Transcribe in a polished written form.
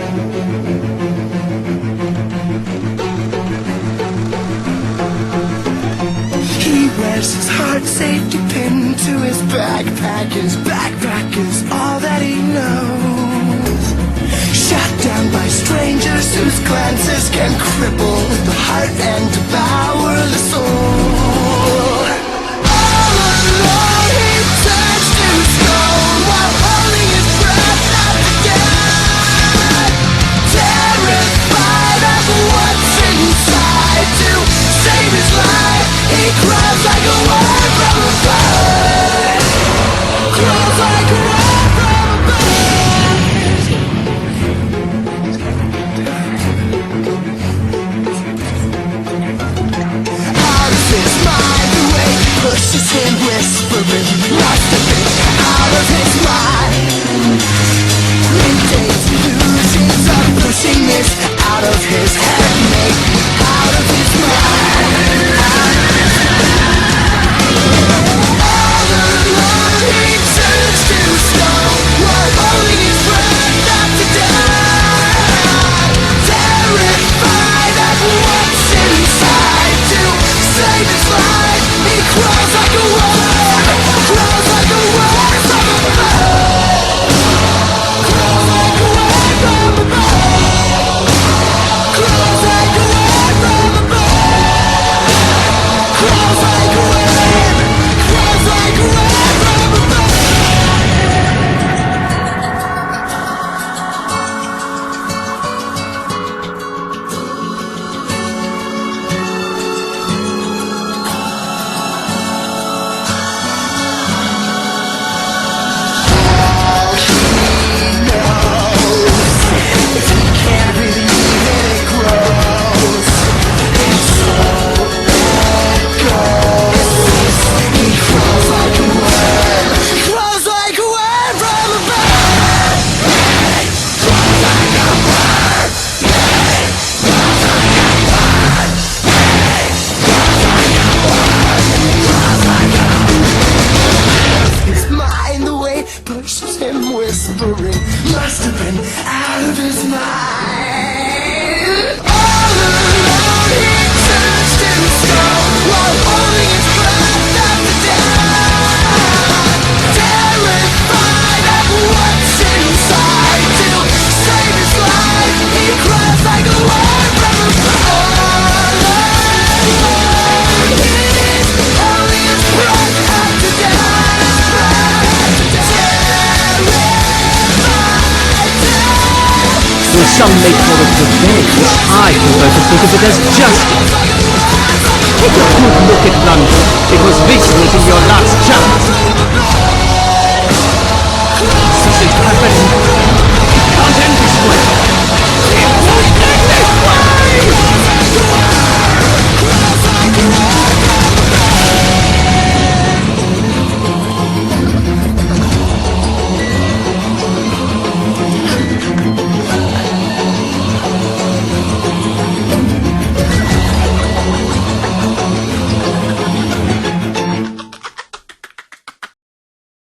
He wears his heart safety pin to his backpack. His backpack is all that he knows. Shot down by strangers whose glances can cripple the heart and devour the soul. All alone he turns to stone while holding his breath at the dead. Terrified of what's inside, to save his life he crawls like a worm from a bird. Crawls like a worm from a bird. Out of his mind, the way he pushes him, whispering, must have been out of his mind. In days, illusions of pushing this out of his head, make out of his mind. All alone he turns to stone while holding his breath at the dead. Terrified of what's inside, to save his life he crawls like a worm. Crawls like a worm from a bird. Crawls like a worm from a bird. Crawls like a worm from a bird. Crawls like a worm. Crawls like a worm from a bird. All he knows, if he can't believe it, it grows. And so it goes. He crawls like a worm. Crawls like a worm from a bird. Crawls like a worm. Crawls like a bird. Crawls like a worm. Crawls like a worm. His mind, the way it pushes him, whispering, must have been out of his mind. All alone he turns to stone while holding his breath at the dead. Terrified of what's inside, to save his life he crawls like a worm from a bird. He's holding his breath at the dead. Though some may call it revenge, I prefer to think of it as justice. Take a good look at London, because this will be your last chance. This is happening. You can't end